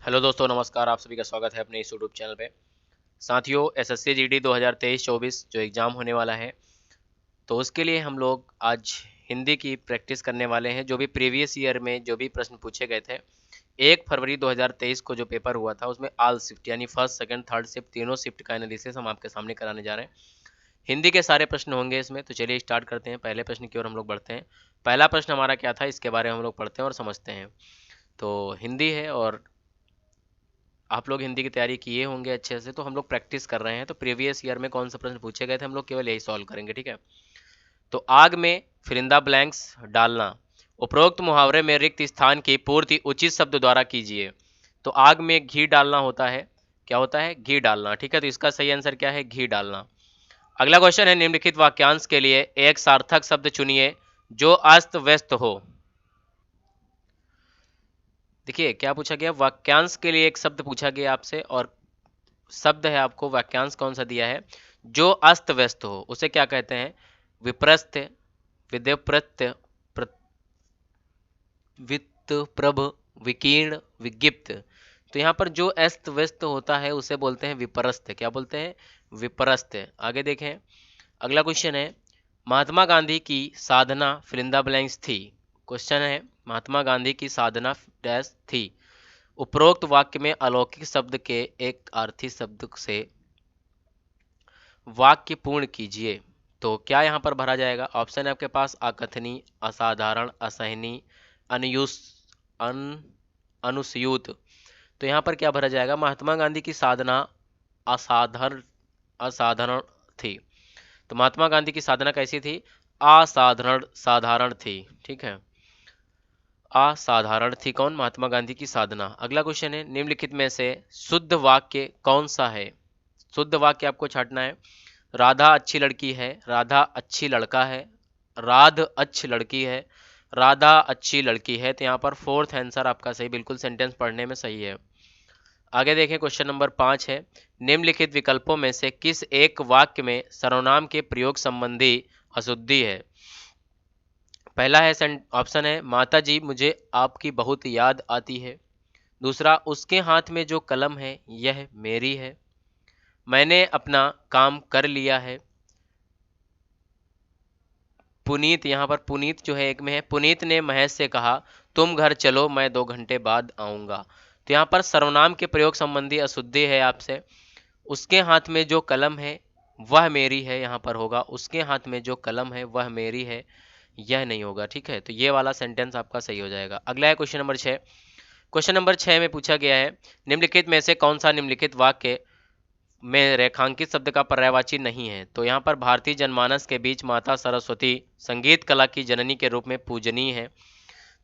Hello दोस्तों, नमस्कार। आप सभी का स्वागत है अपने इस यूट्यूब चैनल पे। साथियों, एसएससी जीडी 2023-24 जो एग्ज़ाम होने वाला है, तो उसके लिए हम लोग आज हिंदी की प्रैक्टिस करने वाले हैं। जो भी प्रीवियस ईयर में जो भी प्रश्न पूछे गए थे, 1 फरवरी 2023 को जो पेपर हुआ था उसमें ऑल शिफ्ट यानी फर्स्ट सेकंड थर्ड शिफ्ट तीनों शिफ्ट का एनालिसिस हम आपके सामने कराने जा रहे हैं। हिंदी के सारे प्रश्न होंगे इसमें, तो चलिए स्टार्ट करते हैं। पहले प्रश्न की ओर हम लोग बढ़ते हैं। पहला प्रश्न हमारा क्या था, इसके बारे में हम लोग पढ़ते हैं और समझते हैं। तो हिंदी है और आप लोग हिंदी की तैयारी किए होंगे अच्छे से, तो हम लोग प्रैक्टिस कर रहे हैं। तो प्रीवियस ईयर में कौन सा प्रश्न पूछे गए थे, हम लोग केवल यही सॉल्व करेंगे, ठीक है। तो आग में फिरिंदा ब्लैंक्स डालना, उपरोक्त मुहावरे में रिक्त स्थान की पूर्ति उचित शब्द द्वारा कीजिए। तो आग में घी डालना होता है, क्या होता है, घी डालना, ठीक है। तो इसका सही आंसर क्या है, घी डालना। अगला क्वेश्चन है, निम्नलिखित वाक्यांश के लिए एक सार्थक शब्द चुनिए जो अस्त व्यस्त हो। देखिए क्या पूछा गया, वाक्यांश के लिए एक शब्द पूछा गया आपसे, और शब्द है आपको, वाक्यांश कौन सा दिया है, जो अस्त व्यस्त हो उसे क्या कहते हैं, विप्रस्थ, विद्यप्रत्य, वित्तप्रभ, विकीर्ण, विज्ञप्त। तो यहाँ पर जो अस्त व्यस्त होता है उसे बोलते हैं विपरस्थ। क्या बोलते हैं, विपरस्थ। आगे देखें, अगला क्वेश्चन है, महात्मा गांधी की साधना फिलिंदा ब्लैंक्स थी। क्वेश्चन है, महात्मा गांधी की साधना डैश थी। उपरोक्त वाक्य में अलौकिक शब्द के एक अर्थी शब्द से वाक्य पूर्ण कीजिए। तो क्या यहाँ पर भरा जाएगा, ऑप्शन है आपके पास, अकथनीय, असाधारण, असहनीय, अनयुस अन अनुस्यूत। तो यहाँ पर क्या भरा जाएगा, महात्मा गांधी की साधना असाधारण असाधारण थी। तो महात्मा गांधी की साधना कैसी थी, असाधारण साधारण थी, ठीक है। असाधारण थी कौन, महात्मा गांधी की साधना। अगला क्वेश्चन है, निम्नलिखित में से शुद्ध वाक्य कौन सा है। शुद्ध वाक्य आपको छांटना है। राधा अच्छी लड़की है, राधा अच्छी लड़का है, राध अच्छी लड़की है, राधा अच्छी लड़की है। तो यहाँ पर फोर्थ आंसर आपका सही, बिल्कुल सेंटेंस पढ़ने में सही है। आगे देखें, क्वेश्चन नंबर 5 है, निम्नलिखित विकल्पों में से किस एक वाक्य में सर्वनाम के प्रयोग संबंधी अशुद्धि है। पहला है ऑप्शन है, माता जी मुझे आपकी बहुत याद आती है। दूसरा, उसके हाथ में जो कलम है यह मेरी है। मैंने अपना काम कर लिया है। पुनीत, यहाँ पर पुनीत जो है एक में है, पुनीत ने महेश से कहा तुम घर चलो, मैं 2 घंटे बाद आऊंगा। तो यहाँ पर सर्वनाम के प्रयोग संबंधी अशुद्धि है आपसे। उसके हाथ में जो कलम है वह मेरी है, यहाँ पर होगा उसके हाथ में जो कलम है वह मेरी है, यह नहीं होगा, ठीक है। तो ये वाला सेंटेंस आपका सही हो जाएगा। अगला है क्वेश्चन नंबर 6। क्वेश्चन नंबर 6 में पूछा गया है, निम्नलिखित में से कौन सा निम्नलिखित वाक्य में रेखांकित शब्द का पर्यायवाची नहीं है। तो यहाँ पर भारतीय जनमानस के बीच माता सरस्वती संगीत कला की जननी के रूप में पूजनीय है।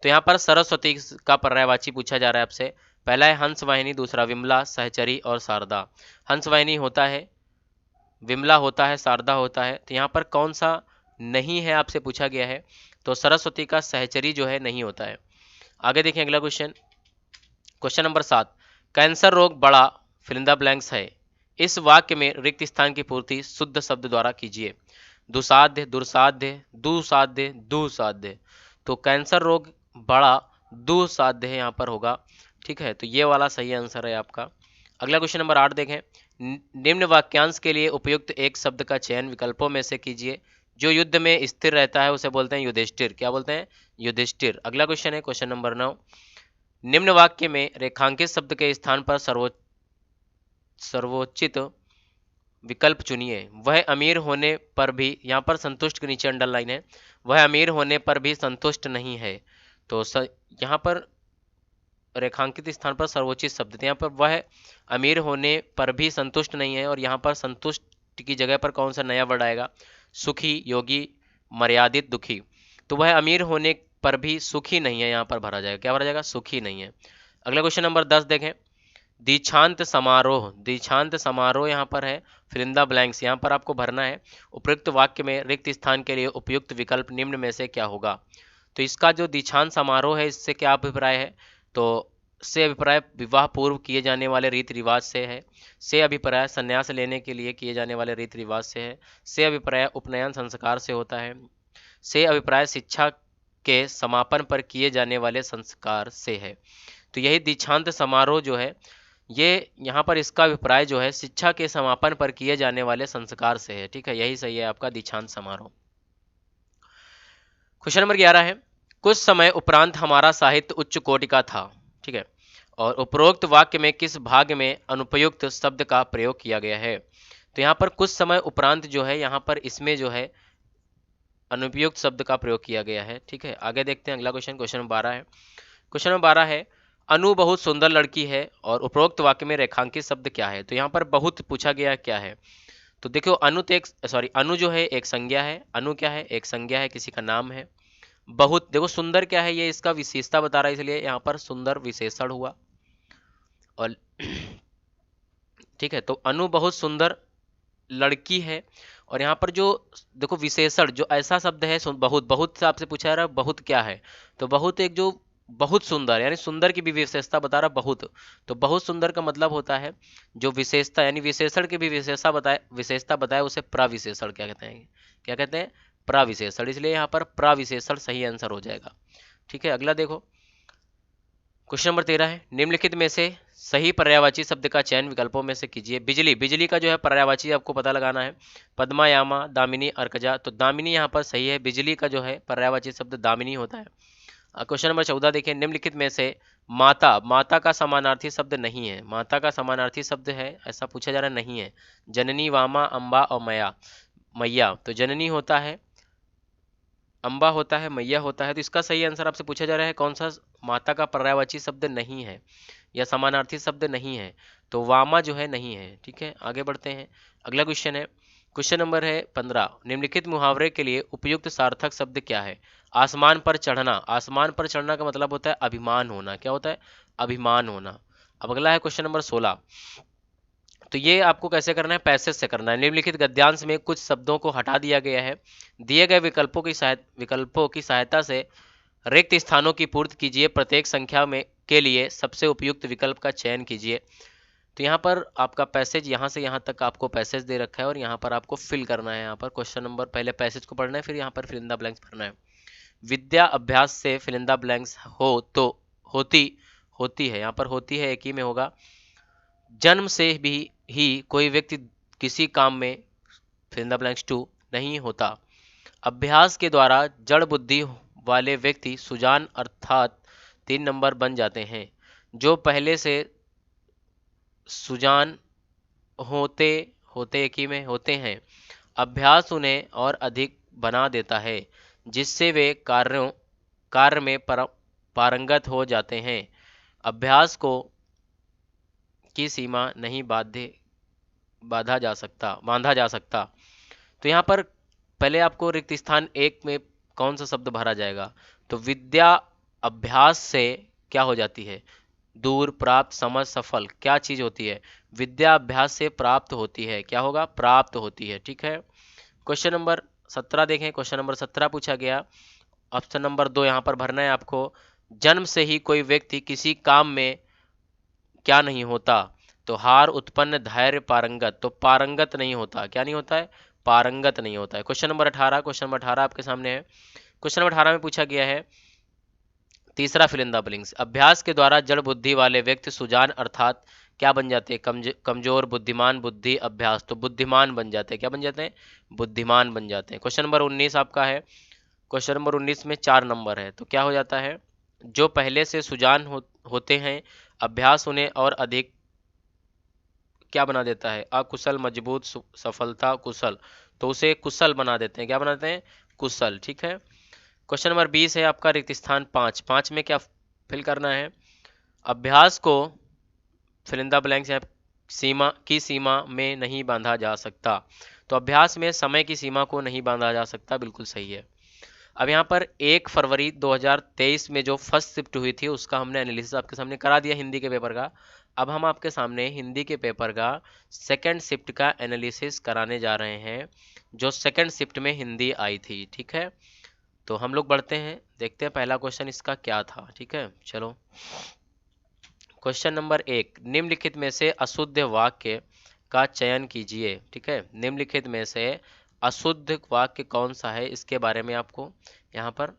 तो यहाँ पर सरस्वती का पर्यायवाची पूछा जा रहा है आपसे। पहला है हंसवाहिनी, दूसरा विमला, सहचरी और शारदा। हंसवाहिनी होता है, विमला होता है, शारदा होता है। तो यहाँ पर कौन सा नहीं है आपसे पूछा गया है, तो सरस्वती का सहचरी जो है नहीं होता है। आगे देखें अगला क्वेश्चन, क्वेश्चन नंबर 7, कैंसर रोग बड़ा फिलिंदा ब्लैंक्स है। इस वाक्य में रिक्त स्थान की पूर्ति शुद्ध शब्द द्वारा कीजिए। दुसाध्य, दुर्साध्य, दुसाध्य, दुसाध्य। तो कैंसर रोग बड़ा दुसाध्य है, यहाँ पर होगा, ठीक है। तो ये वाला सही आंसर है आपका। अगला क्वेश्चन नंबर 8 देखें, निम्न वाक्यांश के लिए उपयुक्त एक शब्द का चयन विकल्पों में से कीजिए। जो युद्ध में स्थिर रहता है उसे बोलते हैं युधिष्ठिर। क्या बोलते हैं, युधिष्ठिर। अगला क्वेश्चन है क्वेश्चन नंबर 9, निम्न वाक्य में रेखांकित शब्द के स्थान पर सर्वोचित विकल्प चुनिए। वह अमीर होने पर भी, यहाँ पर संतुष्ट के नीचे अंडरलाइन है, वह अमीर होने पर भी संतुष्ट नहीं है। तो यहाँ पर रेखांकित स्थान पर सर्वोचित शब्द, तो यहाँ पर वह अमीर होने पर भी संतुष्ट नहीं है, और यहाँ पर संतुष्ट की जगह पर कौन सा नया वर्ड आएगा, सुखी, योगी, मर्यादित, दुखी। तो वह अमीर होने पर भी सुखी नहीं है, यहाँ पर भरा जाएगा, क्या भरा जाएगा, सुखी नहीं है। अगला क्वेश्चन नंबर 10 देखें, दीक्षांत समारोह, दीक्षांत समारोह यहाँ पर है, फिलिंदा ब्लैंक्स यहाँ पर आपको भरना है। उपयुक्त वाक्य में रिक्त स्थान के लिए उपयुक्त विकल्प निम्न में से क्या होगा। तो इसका जो दीक्षांत समारोह है इससे क्या अभिप्राय है, तो से अभिप्राय विवाह पूर्व किए जाने वाले रीति रिवाज से है। से अभिप्राय संन्यास लेने के लिए किए जाने वाले रीति रिवाज से है। से अभिप्राय उपनयन संस्कार से होता है। से अभिप्राय शिक्षा के समापन पर किए जाने वाले संस्कार से है। तो यही दीक्षांत समारोह जो है, ये यहाँ पर इसका अभिप्राय जो है शिक्षा के समापन पर किए जाने वाले संस्कार से है। ठीक है, यही सही है आपका दीक्षांत समारोह। क्वेश्चन नंबर 11 है, कुछ समय उपरांत हमारा साहित्य उच्च कोटि का था। ठीक है, और उपरोक्त वाक्य में किस भाग में अनुपयुक्त शब्द का प्रयोग किया गया है? तो यहाँ पर कुछ समय उपरांत जो है, यहाँ पर इसमें जो है अनुपयुक्त शब्द का प्रयोग किया गया है। ठीक है, आगे देखते हैं अगला क्वेश्चन। क्वेश्चन नंबर 12 है, क्वेश्चन नंबर 12 है, अनु बहुत सुंदर लड़की है और उपरोक्त वाक्य में रेखांकित शब्द क्या है? तो यहाँ पर बहुत पूछा गया क्या है? तो देखो अनु तो एक अनु जो है एक संज्ञा है। अनु क्या है? एक संज्ञा है, किसी का नाम है। बहुत देखो सुंदर क्या है, ये इसका विशेषता बता रहा है, इसलिए यहाँ पर सुंदर विशेषण हुआ। और ठीक है, तो अनु बहुत सुंदर लड़की है, और यहाँ पर जो देखो विशेषण जो ऐसा शब्द है बहुत, बहुत से आपसे पूछा जा रहा है बहुत क्या है, तो बहुत एक जो बहुत सुंदर यानी सुंदर की भी विशेषता बता रहा बहुत। तो बहुत सुंदर का मतलब होता है जो विशेषता यानी विशेषण की भी विशेषता बताए उसे प्रविशेषण क्या कहते हैं? क्या कहते हैं? प्रविशेषण। इसलिए यहाँ पर प्रविशेषण सही आंसर हो जाएगा। ठीक है, अगला देखो क्वेश्चन नंबर 13 है, निम्नलिखित में से सही पर्यायवाची शब्द का चयन विकल्पों में से कीजिए। बिजली, बिजली का जो है पर्यायवाची आपको पता लगाना है। पद्मा, यामा, दामिनी, अर्कजा। तो दामिनी यहाँ पर सही है, बिजली का जो है पर्यायवाची शब्द दामिनी होता है। क्वेश्चन नंबर 14 देखिए, निम्नलिखित में से माता, माता का समानार्थी शब्द नहीं है। माता का समानार्थी शब्द है ऐसा पूछा जा रहा नहीं है। जननी, वामा, अम्बा और मैया, मैया। तो जननी होता है, अम्बा होता है, मैया होता है। तो इसका सही आंसर आपसे पूछा जा रहा है कौन सा माता का पर्यायवाची शब्द नहीं है या समानार्थी शब्द नहीं है? तो वामा जो है नहीं है। ठीक है, आगे बढ़ते हैं। अगला क्वेश्चन है, क्वेश्चन नंबर है 15, निम्नलिखित मुहावरे के लिए उपयुक्त सार्थक शब्द क्या है? आसमान पर चढ़ना, आसमान पर चढ़ना का मतलब होता है अभिमान होना। क्या होता है? अभिमान होना। अब अगला है क्वेश्चन नंबर 16, तो ये आपको कैसे करना है? पैसेज से करना है। निम्नलिखित गद्यांश में कुछ शब्दों को हटा दिया गया है, दिए गए विकल्पों की सहायता से रिक्त स्थानों की पूर्ति कीजिए। प्रत्येक संख्या में के लिए सबसे उपयुक्त विकल्प का चयन कीजिए। तो यहाँ पर आपका पैसेज यहाँ से यहाँ तक आपको पैसेज दे रखा है और यहाँ पर आपको फिल करना है। यहाँ पर क्वेश्चन नंबर पहले पैसेज को पढ़ना है, फिर यहाँ पर फिल इन द ब्लैंक्स भरना है। विद्या अभ्यास से फिल इन द ब्लैंक्स हो तो होती है, यहाँ पर होती है एक ही में होगा। जन्म से भी ही कोई व्यक्ति किसी काम में फिल इन द ब्लैंक्स टू नहीं होता। अभ्यास के द्वारा जड़ बुद्धि वाले व्यक्ति सुजान अर्थात 3 नंबर बन जाते हैं। जो पहले से सुजान होते होते एक ही में होते हैं, अभ्यास उन्हें और अधिक बना देता है, जिससे वे कार्य में पारंगत हो जाते हैं। अभ्यास को की सीमा नहीं बांधा जा सकता। तो यहाँ पर पहले आपको रिक्त स्थान 1 में कौन सा शब्द भरा जाएगा? तो विद्या अभ्यास से क्या हो जाती है? दूर, प्राप्त, समझ, सफल। क्या चीज होती है? विद्या अभ्यास से प्राप्त होती है। क्या होगा? प्राप्त होती है। ठीक है, क्वेश्चन नंबर 17 देखें। क्वेश्चन नंबर 17 पूछा गया, ऑप्शन नंबर 2 यहाँ पर भरना है आपको। जन्म से ही कोई व्यक्ति किसी काम में क्या नहीं होता? तो हार, उत्पन्न, धैर्य, पारंगत। तो पारंगत नहीं होता। क्या नहीं होता है? पारंगत नहीं होता है। क्वेश्चन नंबर 18, क्वेश्चन नंबर 18 आपके सामने है। क्वेश्चन नंबर 18 में पूछा गया है तीसरा फिल इन द ब्लैंक्स, अभ्यास के द्वारा जड़ बुद्धि वाले व्यक्ति सुजान अर्थात क्या बन जाते हैं? कमजोर, बुद्धिमान, बुद्धि, अभ्यास। तो बुद्धिमान बन जाते हैं। क्या बन जाते हैं? बुद्धिमान बन जाते हैं। क्वेश्चन नंबर 19 आपका है। क्वेश्चन नंबर 19 में 4 नंबर है, तो क्या हो जाता है? जो पहले से सुजान होते हैं, अभ्यास उन्हें और अधिक क्या बना देता है? अकुशल, मजबूत, सफलता, कुशल। तो उसे कुशल बना देते हैं। क्या बनाते हैं? कुशल। ठीक है, क्वेश्चन नंबर 20 है आपका रिक्त स्थान 5। 5 में क्या फिल करना है? अभ्यास को फिल इन द ब्लैंक्स सीमा में नहीं बांधा जा सकता। तो अभ्यास में समय की सीमा को नहीं बांधा जा सकता, बिल्कुल सही है। अब यहाँ पर 1 फरवरी 2023 में जो फर्स्ट शिफ्ट हुई थी उसका हमने एनालिसिस आपके सामने करा दिया हिंदी के पेपर का। अब हम आपके सामने हिंदी के पेपर का सेकंड शिफ्ट का एनालिसिस कराने जा रहे हैं, जो सेकंड शिफ्ट में हिंदी आई थी। ठीक है, तो हम लोग बढ़ते हैं, देखते हैं पहला क्वेश्चन इसका क्या था। ठीक है, चलो क्वेश्चन नंबर 1, निम्नलिखित में से अशुद्ध वाक्य का चयन कीजिए। ठीक है, निम्नलिखित में से अशुद्ध वाक्य कौन सा है इसके बारे में आपको यहाँ पर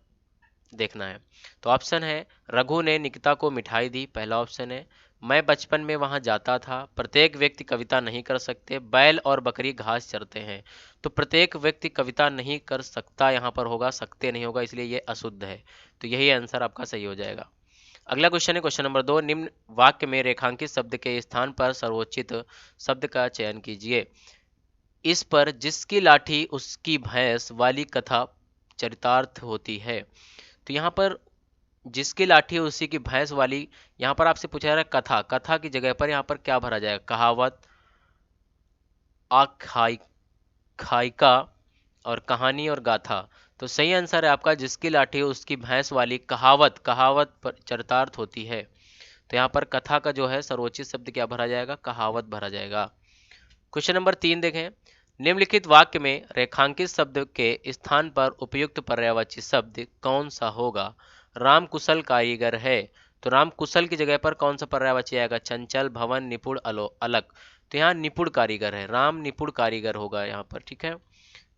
देखना है। तो ऑप्शन है रघु ने निकिता को मिठाई दी, पहला ऑप्शन है। मैं बचपन में वहां जाता था, प्रत्येक व्यक्ति कविता नहीं कर सकते, बैल और बकरी घास चरते हैं। तो प्रत्येक व्यक्ति कविता नहीं कर सकता यहाँ पर होगा, सकते नहीं होगा, इसलिए ये अशुद्ध है। तो यही आंसर आपका सही हो जाएगा। अगला क्वेश्चन है क्वेश्चन नंबर 2, निम्न वाक्य में रेखांकित शब्द के स्थान पर सर्वोचित शब्द का चयन कीजिए। इस पर जिसकी लाठी उसकी भैंस वाली कथा चरितार्थ होती है। तो यहाँ पर जिसकी लाठी उसी की भैंस वाली, यहाँ पर आपसे पूछा जा रहा है कथा, कथा की जगह पर यहाँ पर क्या भरा जाएगा, कहावत, आख्यायिका और कहानी और गाथा। तो सही आंसर है आपका जिसकी लाठी उसकी भैंस वाली कहावत, कहावत पर चरितार्थ होती है। तो यहाँ पर कथा का जो है सर्वोचित शब्द क्या भरा जाएगा, कहावत भरा जाएगा। क्वेश्चन नंबर 3 देखें, निम्नलिखित वाक्य में रेखांकित शब्द के स्थान पर उपयुक्त पर्यायवाची शब्द कौन सा होगा। राम कुशल कारीगर है। तो राम कुशल की जगह पर कौन सा पर्यायवाची आएगा, चंचल, भवन, निपुण, अलग। तो यहाँ निपुण कारीगर है, राम निपुण कारीगर होगा यहाँ पर, ठीक है।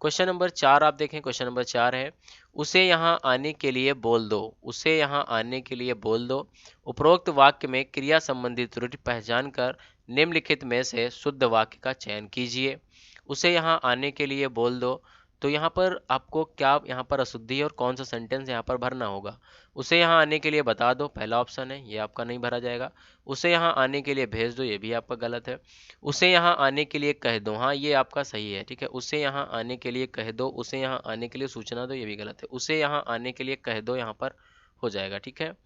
क्वेश्चन नंबर 4 आप देखें, क्वेश्चन नंबर 4 है उसे यहाँ आने के लिए बोल दो, उसे यहाँ आने के लिए बोल दो। उपरोक्त वाक्य में क्रिया संबंधी त्रुटि पहचान कर निम्नलिखित में से शुद्ध वाक्य का चयन कीजिए। उसे यहाँ आने के लिए बोल दो, तो यहाँ पर आपको क्या यहाँ पर अशुद्धि और कौन सा सेंटेंस यहाँ पर भरना होगा। उसे यहाँ आने के लिए बता दो, पहला ऑप्शन है, ये आपका नहीं भरा जाएगा। उसे यहाँ आने के लिए भेज दो, ये भी आपका गलत है। उसे यहाँ आने के लिए कह दो, हाँ ये आपका सही है, ठीक है। उसे यहाँ आने के लिए कह दो, उसे यहाँ आने के लिए सूचना दो, ये भी गलत है। उसे यहाँ आने के लिए कह दो यहाँ पर हो जाएगा, ठीक है।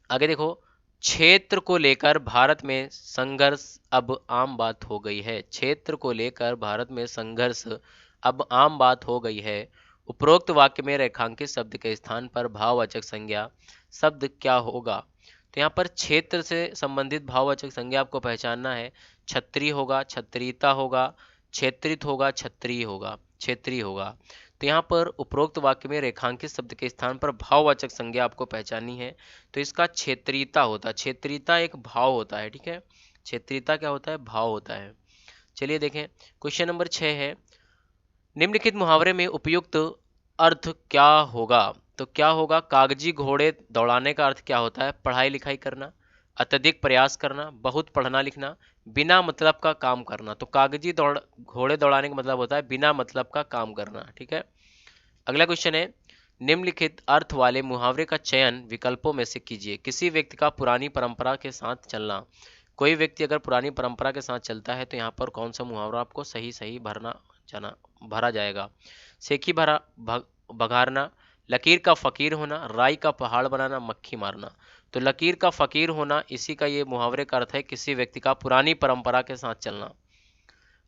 आगे देखो, क्षेत्र को लेकर भारत में संघर्ष अब आम बात हो गई है। क्षेत्र को लेकर भारत में संघर्ष अब आम बात हो गई है। उपरोक्त वाक्य में रेखांकित शब्द के स्थान पर भाववाचक संज्ञा शब्द क्या होगा। तो यहाँ पर क्षेत्र से संबंधित भाववाचक संज्ञा आपको पहचानना है। छत्री होगा, छत्रीता होगा, क्षेत्रित होगा, क्षत्रिय होगा, क्षेत्रीय होगा। तो यहाँ पर उपरोक्त वाक्य में रेखांकित शब्द के स्थान पर भाववाचक संज्ञा आपको पहचाननी है। तो इसका क्षेत्रीयता होता है, क्षेत्रीयता एक भाव होता है, ठीक है। क्षेत्रीयता क्या होता है, भाव होता है। चलिए देखें, क्वेश्चन नंबर 6 है निम्नलिखित मुहावरे में उपयुक्त अर्थ क्या होगा। तो क्या होगा, कागजी घोड़े दौड़ाने का अर्थ क्या होता है, पढ़ाई लिखाई करना, अत्यधिक प्रयास करना, बहुत पढ़ना लिखना, बिना मतलब का काम करना। तो कागजी घोड़े दौड़ाने का मतलब होता है बिना मतलब का काम करना, ठीक है। अगला क्वेश्चन है निम्नलिखित अर्थ वाले मुहावरे का चयन विकल्पों में से कीजिए। किसी व्यक्ति का पुरानी परंपरा के साथ चलना। कोई व्यक्ति अगर पुरानी परंपरा के साथ चलता है तो यहाँ पर कौन सा मुहावरा आपको सही सही भरा जाएगा। सेखी बघारना, लकीर का फकीर होना, राई का पहाड़ बनाना, मक्खी मारना। तो लकीर का फकीर होना, इसी का ये मुहावरे का अर्थ है किसी व्यक्ति का पुरानी परंपरा के साथ चलना।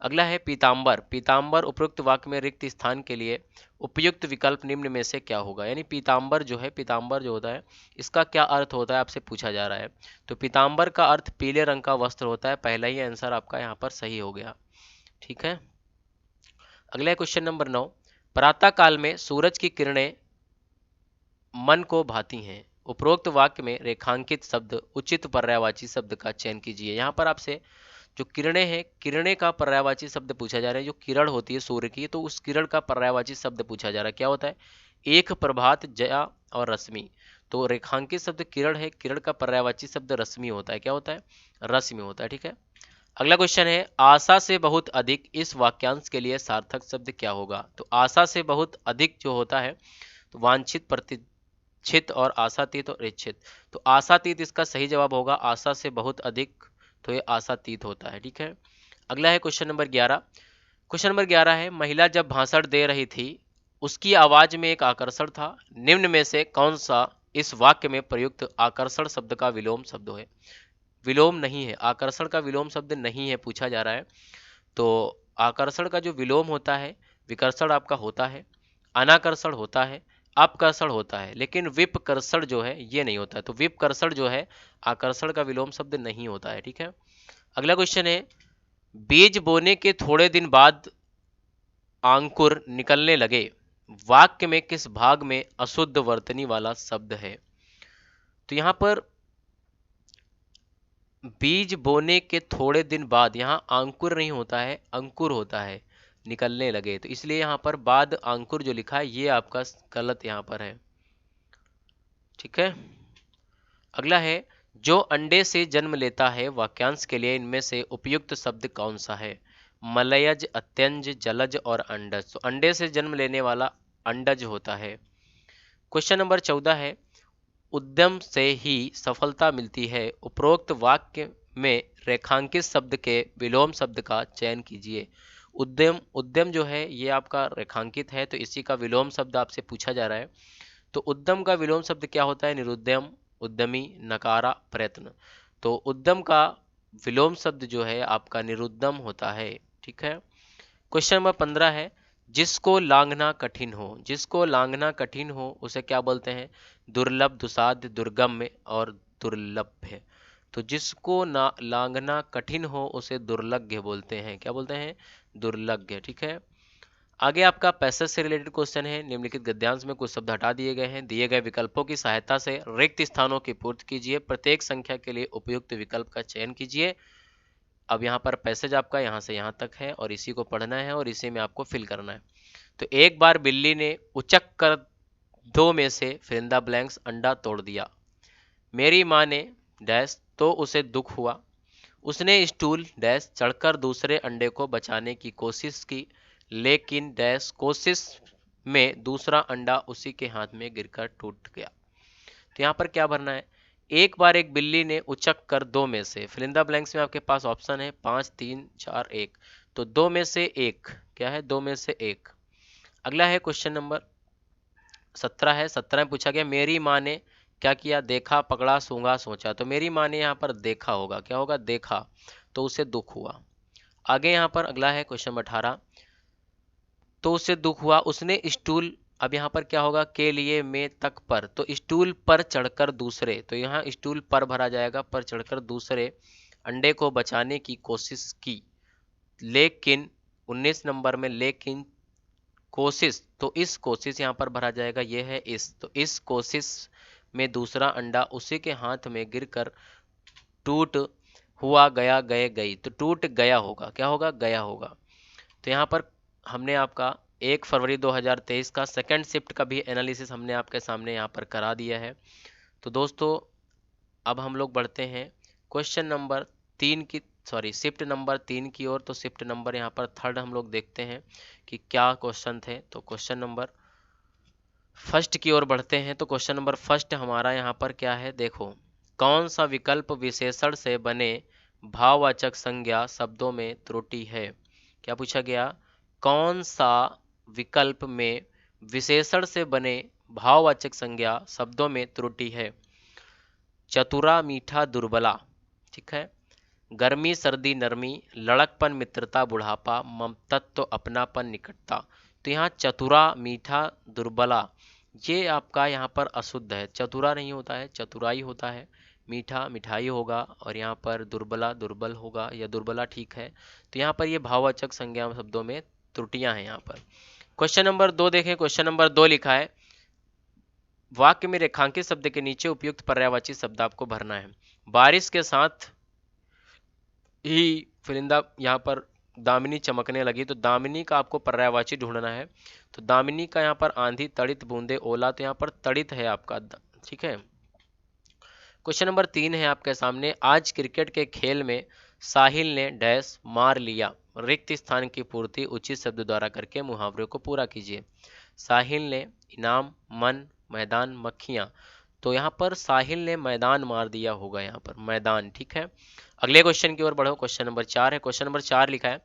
अगला है पीताम्बर। पीताम्बर उपयुक्त वाक्य में रिक्त स्थान के लिए उपयुक्त विकल्प निम्न में से क्या होगा। यानी पीताम्बर जो है, पीताम्बर जो होता है इसका क्या अर्थ होता है आपसे पूछा जा रहा है। तो पीताम्बर का अर्थ पीले रंग का वस्त्र होता है, पहला ही आंसर आपका यहाँ पर सही हो गया, ठीक है। अगला क्वेश्चन नंबर 9, प्रातः काल में सूरज की किरणें मन को भाती हैं। उपरोक्त वाक्य में रेखांकित शब्द उचित पर्यायवाची शब्द का चयन कीजिए। यहाँ पर आपसे जो किरणें हैं, किरणें का पर्यायवाची शब्द पूछा जा रहा है। जो किरण होती है सूर्य की, तो उस किरण का पर्यायवाची शब्द पूछा जा रहा है, क्या होता है, एक, प्रभात, जया और रश्मि। तो रेखांकित शब्द किरण है, किरण का पर्यायवाची शब्द रश्मि होता है, क्या होता है, रश्मि होता है, ठीक है। अगला क्वेश्चन है आशा से बहुत अधिक, इस वाक्यांश के लिए सार्थक शब्द क्या होगा। तो आशा से बहुत अधिक जो होता है तो वांछित, प्रतिच्छित और आशातीत और इच्छित। तो आशातीत इसका सही जवाब होगा, आशा से बहुत अधिक तो ये आशातीत होता है, ठीक है। अगला है क्वेश्चन नंबर 11। क्वेश्चन नंबर 11 है महिला जब भाषण दे रही थी उसकी आवाज में एक आकर्षण था, निम्न में से कौन सा इस वाक्य में प्रयुक्त आकर्षण शब्द का विलोम शब्द है। विलोम नहीं है, आकर्षण का विलोम शब्द नहीं है पूछा जा रहा है। तो आकर्षण का जो विलोम होता है, विकर्षण आपका होता है, अनाकर्षण होता है, अपकर्षण होता है, लेकिन विपकर्षण जो है ये नहीं होता है। तो विपकर्षण जो है आकर्षण का विलोम शब्द नहीं होता है, ठीक है। अगला क्वेश्चन है बीज बोने के थोड़े दिन बाद अंकुर निकलने लगे, वाक्य में किस भाग में अशुद्ध वर्तनी वाला शब्द है। तो यहां पर बीज बोने के थोड़े दिन बाद, यहाँ अंकुर नहीं होता है, अंकुर होता है, निकलने लगे। तो इसलिए यहाँ पर बाद अंकुर जो लिखा है ये आपका गलत यहाँ पर है। ठीक है। अगला है, जो अंडे से जन्म लेता है, वाक्यांश के लिए इनमें से उपयुक्त शब्द कौन सा है? मलयज, अत्यंज, जलज और अंडज। तो अंडे से जन्म लेने वाला अंडज होता है। क्वेश्चन नंबर 14 है, उद्यम से ही सफलता मिलती है, उपरोक्त वाक्य में रेखांकित शब्द के विलोम शब्द का चयन कीजिए। उद्यम, उद्यम जो है ये आपका रेखांकित है, तो इसी का विलोम शब्द आपसे पूछा जा रहा है। तो उद्यम का विलोम शब्द क्या होता है? निरुद्यम, उद्यमी, नकारा, प्रयत्न। तो उद्यम का विलोम शब्द जो है आपका निरुद्यम होता है। ठीक है। क्वेश्चन नंबर 15 है, जिसको लांघना कठिन हो, जिसको लांघना कठिन हो उसे क्या बोलते हैं? दुर्लभ, दुसाध्य, दुर्गम्य और दुर्लभ्य। तो जिसको ना लांघना कठिन हो उसे दुर्लभ्य बोलते हैं। क्या बोलते हैं? दुर्लभ्य। ठीक है। आगे आपका पैसेज से रिलेटेड क्वेश्चन है। निम्नलिखित गद्यांश में कुछ शब्द हटा दिए गए हैं। दिए गए विकल्पों की सहायता से रिक्त स्थानों की पूर्ति कीजिए। प्रत्येक संख्या के लिए उपयुक्त विकल्प का चयन कीजिए। अब यहाँ पर पैसेज आपका यहाँ से यहाँ तक है और इसी को पढ़ना है और इसी में आपको फिल करना है। तो एक बार बिल्ली ने उचक कर 2 में से फिरिंदा ब्लैंक्स अंडा तोड़ दिया। मेरी माँ ने डैश तो उसे दुख हुआ। उसने स्टूल डैश चढ़कर दूसरे अंडे को बचाने की कोशिश की, लेकिन डैश कोशिश में दूसरा अंडा उसी के हाथ में गिरकर टूट गया। तो यहाँ पर क्या भरना है? एक बार एक बिल्ली ने उचक कर 2 में से, फिलिंदा ब्लैंक्स में आपके पास ऑप्शन है 5, 3, 4, 1। तो 2 में से 1 क्या है? 2 में से 1। अगला है क्वेश्चन नंबर 17 है। 17 में पूछा गया, मेरी माँ ने क्या किया? देखा, पकड़ा, सूंघा, सोचा। तो मेरी माँ ने यहाँ पर देखा होगा। क्या होगा? देखा, तो उसे दुख हुआ। आगे यहाँ पर अगला है क्वेश्चन नंबर 18, तो उसे दुख हुआ, उसने स्टूल, अब यहाँ पर क्या होगा? के लिए में तक पर, तो स्टूल पर चढ़कर दूसरे, तो यहाँ स्टूल पर भरा जाएगा, पर चढ़कर दूसरे अंडे को बचाने की कोशिश की, लेकिन 19 नंबर में लेकिन कोशिश, तो इस कोशिश यहाँ पर भरा जाएगा, ये है इस, तो इस कोशिश में दूसरा अंडा उसी के हाथ में गिरकर टूट हुआ, गया, गए, गई। तो टूट गया होगा। क्या होगा? गया होगा। तो यहाँ पर हमने आपका 1 फरवरी 2023 का सेकंड शिफ्ट का भी एनालिसिस हमने आपके सामने यहाँ पर करा दिया है। तो दोस्तों अब हम लोग बढ़ते हैं क्वेश्चन नंबर 3 की, सॉरी शिफ्ट नंबर 3 की ओर। तो शिफ्ट नंबर यहाँ पर थर्ड हम लोग देखते हैं कि क्या क्वेश्चन थे। तो क्वेश्चन नंबर फर्स्ट की ओर बढ़ते हैं। तो क्वेश्चन नंबर फर्स्ट हमारा यहाँ पर क्या है? देखो, कौन सा विकल्प विशेषण से बने भाववाचक संज्ञा शब्दों में त्रुटि है? क्या पूछा गया? कौन सा विकल्प में विशेषण से बने भाववाचक संज्ञा शब्दों में त्रुटि है? चतुरा, मीठा, दुर्बला। ठीक है। गर्मी, सर्दी, नरमी, लड़कपन, मित्रता, बुढ़ापा, ममतत्व, अपनापन, निकटता। तो यहाँ चतुरा, मीठा, दुर्बला, ये आपका यहाँ पर अशुद्ध है। चतुरा नहीं होता है, चतुराई होता है। मीठा मिठाई होगा और यहाँ पर दुर्बला दुर्बल होगा, या दुर्बला ठीक है। तो यहाँ पर ये भाववाचक संज्ञा शब्दों में त्रुटियां हैं यहाँ पर। क्वेश्चन नंबर 2 देखें। क्वेश्चन नंबर 2 लिखा है, वाक्य में रेखांकित शब्द के नीचे उपयुक्त पर्यायवाची शब्द आपको भरना है। बारिश के साथ ही फिरिंदा, यहाँ पर दामिनी चमकने लगी, तो दामिनी का आपको पर्यायवाची ढूंढना है। तो दामिनी का यहाँ पर आंधी, तड़ित, बूंदे, ओला, तो यहाँ पर तड़ित है आपका। ठीक है। क्वेश्चन नंबर 3 है आपके सामने, आज क्रिकेट के खेल में साहिल ने डैश मार लिया। रिक्त स्थान की पूर्ति उचित शब्द द्वारा करके मुहावरे को पूरा कीजिए। साहिल ने, इनाम, मन, मैदान, मक्खियां। तो यहाँ पर साहिल ने मैदान मार दिया होगा, यहाँ पर मैदान। ठीक है। अगले क्वेश्चन की ओर बढ़ो। क्वेश्चन नंबर 4 है। क्वेश्चन नंबर 4 लिखा है,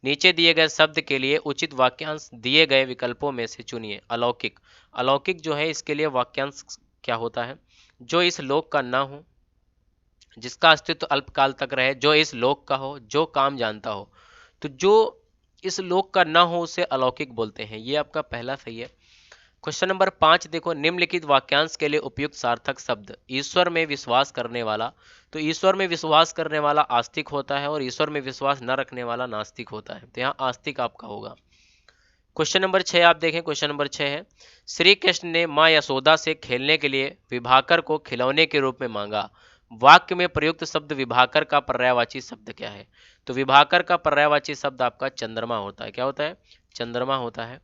नीचे दिए गए शब्द के लिए उचित वाक्यांश दिए गए विकल्पों में से चुनिए। अलौकिक, अलौकिक जो है इसके लिए वाक्यांश क्या होता है? जो इस लोक का ना हो, जिसका अस्तित्व अल्पकाल तक रहे, जो इस लोक का हो, जो काम जानता हो। तो जो इस लोक का ना हो उसे अलौकिक बोलते हैं। ये आपका पहला सही है। क्वेश्चन नंबर 5 देखो, निम्नलिखित वाक्यांश के लिए उपयुक्त सार्थक शब्द। ईश्वर में विश्वास करने वाला, तो ईश्वर में विश्वास करने वाला आस्तिक होता है और ईश्वर में विश्वास न रखने वाला नास्तिक होता है। तो यहाँ आस्तिक आपका होगा। क्वेश्चन नंबर 6 आप देखें। क्वेश्चन नंबर 6 है, श्री कृष्ण ने माँ यशोदा से खेलने के लिए विभाकर को खिलौने के रूप में मांगा। वाक्य में प्रयुक्त शब्द विभाकर का पर्यायवाची शब्द क्या है? तो विभाकर का पर्यायवाची शब्द आपका चंद्रमा होता है। क्या होता है? चंद्रमा होता है।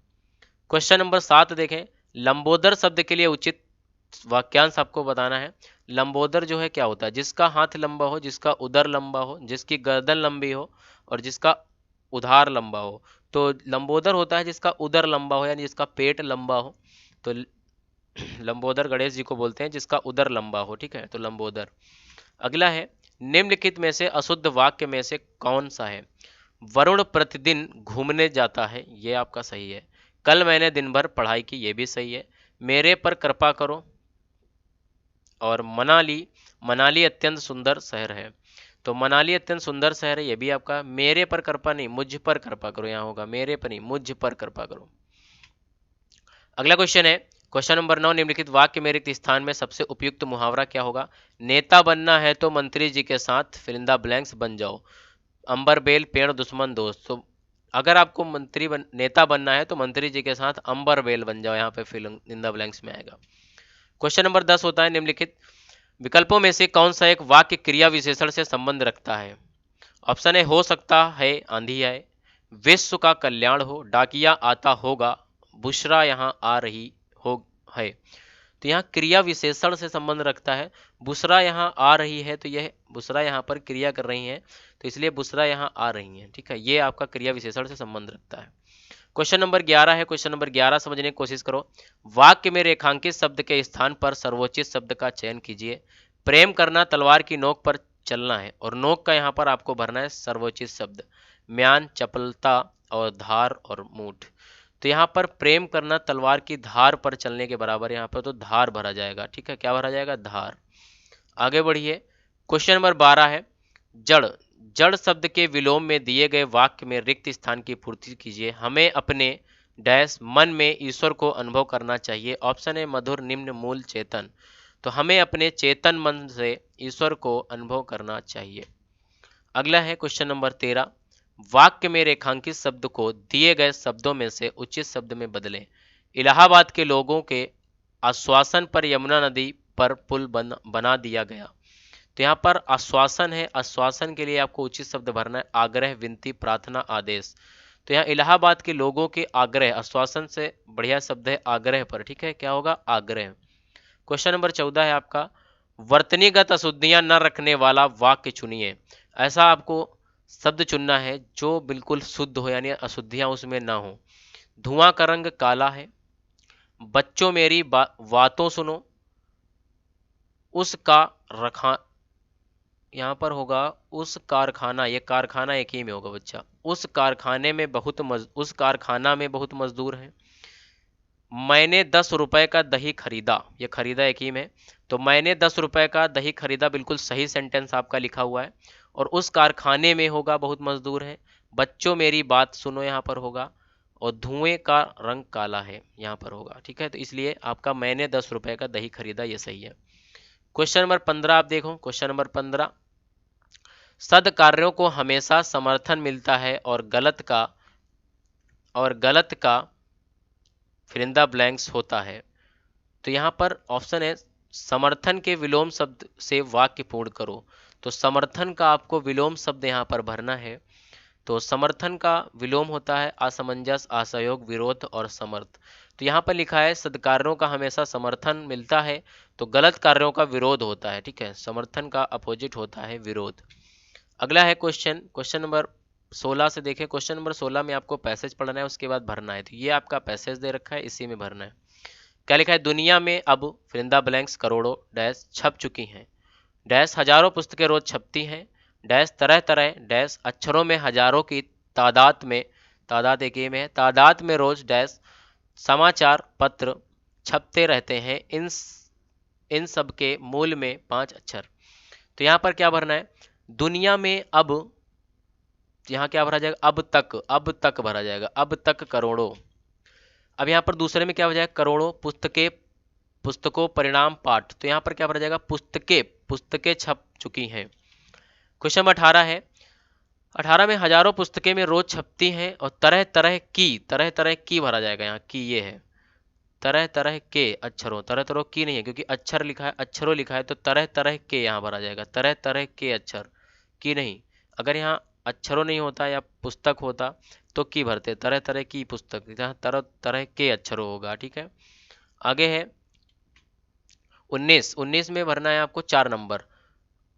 क्वेश्चन नंबर 7 देखें, लंबोदर शब्द के लिए उचित वाक्यांश आपको बताना है। लंबोदर जो है क्या होता है? जिसका हाथ लंबा हो, जिसका उदर लंबा हो, जिसकी गर्दन लंबी हो और जिसका उधार लंबा हो। तो लंबोदर होता है जिसका उदर लंबा हो, यानी जिसका पेट लंबा हो। तो लंबोदर गणेश जी को बोलते हैं जिसका उदर लंबा हो, ठीक है, तो लंबोदर। अगला है, निम्नलिखित में से अशुद्ध वाक्य में से कौन सा है? वरुण प्रतिदिन घूमने जाता है, ये आपका सही है। कल मैंने दिन भर पढ़ाई की, ये भी सही है। मेरे पर कृपा करो। और मनाली, मनाली अत्यंत सुंदर शहर है, तो मनाली अत्यंत सुंदर शहर है, ये भी आपका। मेरे पर कृपा नहीं, मुझ पर कृपा करो, यहाँ होगा मेरे पर नहीं, मुझ पर कृपा करो। अगला क्वेश्चन है, क्वेश्चन नंबर 9, निम्नलिखित वाक्य में रिक्त स्थान में सबसे उपयुक्त मुहावरा क्या होगा? नेता बनना है तो मंत्री जी के साथ फिलिंदा ब्लैंक्स बन जाओ। अंबर बेल पेड़ दुश्मन दोस्त। तो अगर आपको नेता बनना है तो मंत्री जी के साथ अंबर बेल बन जाओ, यहाँ पे फिलिंदा ब्लैंक्स में आएगा। क्वेश्चन नंबर 10 होता है, निम्नलिखित विकल्पों में से कौन सा एक वाक्य क्रिया विशेषण से संबंध रखता है? ऑप्शन ए, हो सकता है आंधी आए, विश्व का कल्याण हो, डाकिया आता होगा, बुशरा यहाँ आ रही हो है। तो यहाँ क्रिया विशेषण से संबंध रखता है। बुशरा यहाँ आ रही है, तो यह बुशरा यहाँ पर क्रिया कर रही है, तो इसलिए बुशरा यहाँ आ रही है, ठीक है, ये आपका क्रिया विशेषण से संबंध रखता है। क्वेश्चन नंबर 11 है, क्वेश्चन नंबर 11 समझने की कोशिश करो। वाक्य में रेखांकित शब्द के स्थान पर सर्वोचित शब्द का चयन कीजिए। प्रेम करना तलवार की नोक पर चलना है, और नोक का यहाँ पर आपको भरना है सर्वोचित शब्द। म्यान, चपलता और धार और मूठ। तो यहाँ पर प्रेम करना तलवार की धार पर चलने के बराबर, यहाँ पर तो धार भरा जाएगा, ठीक है, क्या भरा जाएगा? धार। आगे बढ़िए, क्वेश्चन नंबर 12 है, जड़, जड़ शब्द के विलोम में दिए गए वाक्य में रिक्त स्थान की पूर्ति कीजिए। हमें अपने डैश मन में ईश्वर को अनुभव करना चाहिए। ऑप्शन है, मधुर, निम्न, मूल, चेतन। तो हमें अपने चेतन मन से ईश्वर को अनुभव करना चाहिए। अगला है क्वेश्चन नंबर 13, वाक्य में रेखांकित शब्द को दिए गए शब्दों में से उचित शब्द में बदलें। इलाहाबाद के लोगों के आश्वासन पर यमुना नदी पर पुल बना दिया गया। तो यहाँ पर आश्वासन है, आश्वासन के लिए आपको उचित शब्द भरना है आग्रह, विनती, प्रार्थना, आदेश। तो यहाँ इलाहाबाद के लोगों के आग्रह, आश्वासन से बढ़िया शब्द है आग्रह पर, ठीक है, क्या होगा? आग्रह। क्वेश्चन नंबर 14 है आपका, वर्तनीगत अशुद्धियां न रखने वाला वाक्य चुनिए। ऐसा आपको शब्द चुनना है जो बिल्कुल शुद्ध हो, यानी अशुद्धियां उसमें ना हो। धुआं का रंग काला है, बच्चों मेरी बातों सुनो, उसका रखा, यहाँ पर होगा उस कारखाना, ये कारखाना एक ही में होगा बच्चा। उस कारखाने में उस कारखाना में बहुत मजदूर हैं। मैंने 10 रुपए का दही खरीदा, ये खरीदा एक ही में, तो मैंने 10 रुपए का दही खरीदा बिल्कुल सही सेंटेंस आपका लिखा हुआ है। और उस कारखाने में होगा बहुत मजदूर हैं। बच्चों मेरी बात सुनो यहाँ पर होगा, और धुएं का रंग काला है यहाँ पर होगा, ठीक है, तो इसलिए आपका मैंने 10 रुपए का दही खरीदा ये सही है। क्वेश्चन नंबर 15 आप देखो, क्वेश्चन नंबर 15, सद्कार्यों को हमेशा समर्थन मिलता है और गलत का फिलिंदा ब्लैंक्स होता है। तो यहाँ पर ऑप्शन है, समर्थन के विलोम शब्द से वाक्य पूर्ण करो। तो समर्थन का आपको विलोम शब्द यहाँ पर भरना है। तो समर्थन का विलोम होता है असमंजस, असहयोग, विरोध और समर्थ। तो यहाँ पर लिखा है सद्कार्यों का हमेशा समर्थन मिलता है, तो गलत कार्यों का विरोध होता है, ठीक है, समर्थन का अपोजिट होता है विरोध। अगला है क्वेश्चन नंबर 16 से देखें। क्वेश्चन नंबर 16 में आपको पैसेज पढ़ना है, उसके बाद भरना है। तो ये आपका पैसेज दे रखा है, इसी में भरना है। क्या लिखा है? दुनिया में अब फिलिंदा ब्लैंक्स करोड़ों डैश छप चुकी हैं, डैश हजारों पुस्तकें रोज छपती हैं, डैश तरह तरह डैश अक्षरों में हजारों की तादाद एक ही में है, तादाद में रोज डैश समाचार पत्र छपते रहते हैं, इन सब के मूल में 5 अक्षर। तो यहाँ पर क्या भरना है? दुनिया में अब, यहाँ क्या भरा जाएगा? अब तक भरा जाएगा, अब तक करोड़ों। अब यहाँ पर दूसरे में क्या हो जाएगा? करोड़ों पुस्तकों परिणाम पाठ। तो यहाँ पर क्या भरा जाएगा? पुस्तकें छप चुकी हैं। क्वेश्चन नंबर 18 है, 18 में हजारों पुस्तकें में रोज छपती हैं और तरह तरह की भरा जाएगा, यहाँ की ये है, तरह तरह के अक्षरों, तरह तरह की नहीं है क्योंकि अक्षर लिखा है, अक्षरों लिखा है, तो तरह तरह के यहाँ भरा जाएगा, तरह तरह के अक्षर की नहीं। अगर यहाँ अक्षरों नहीं होता या पुस्तक होता तो की भरते, तरह तरह की पुस्तक, जहाँ तरह तरह के अक्षरों होगा, ठीक है। आगे है 19, 19 में भरना है आपको 4 नंबर।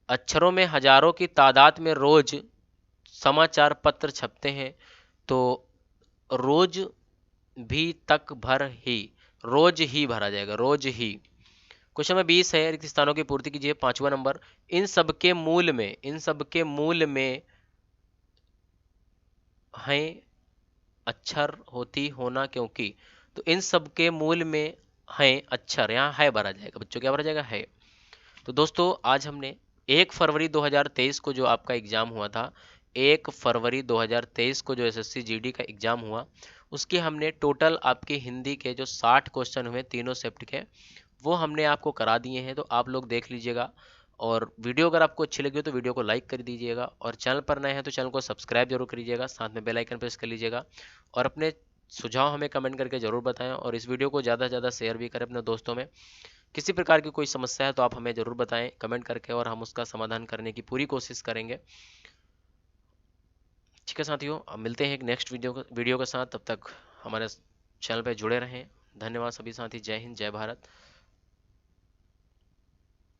अक्षरों में हजारों की तादाद में रोज समाचार पत्र छपते हैं, तो रोज भी तक भर ही, रोज ही भरा जाएगा, रोज ही। क्वेश्चन नंबर 20 है, रिक्त स्थानों की पूर्ति कीजिए, 5वां नंबर। इन सब के मूल में, इन सब के मूल में है अक्षर होती होना क्योंकि, तो इन सब के मूल में है अक्षर, यहाँ है भरा जाएगा बच्चों, क्या भरा जाएगा, है। तो दोस्तों आज हमने 1 फरवरी 2023 को जो आपका एग्जाम हुआ था, 1 फरवरी 2023 को जो एसएससी जीडी का एग्जाम हुआ, उसके हमने टोटल आपके हिंदी के जो 60 क्वेश्चन हुए तीनों शिफ्ट के, वो हमने आपको करा दिए हैं। तो आप लोग देख लीजिएगा, और वीडियो अगर आपको अच्छी लगी हो तो वीडियो को लाइक कर दीजिएगा, और चैनल पर नए हैं तो चैनल को सब्सक्राइब जरूर करिएगा, साथ में बेल आइकन प्रेस कर लीजिएगा, और अपने सुझाव हमें कमेंट करके जरूर बताएं, और इस वीडियो को ज़्यादा से ज़्यादा शेयर भी करें अपने दोस्तों में। किसी प्रकार की कोई समस्या है तो आप हमें ज़रूर बताएं कमेंट करके, और हम उसका समाधान करने की पूरी कोशिश करेंगे। ठीक है साथियों, अब मिलते हैं एक नेक्स्ट वीडियो के साथ, तब तक हमारे चैनल पर जुड़े रहें। धन्यवाद सभी साथी, जय हिंद, जय भारत।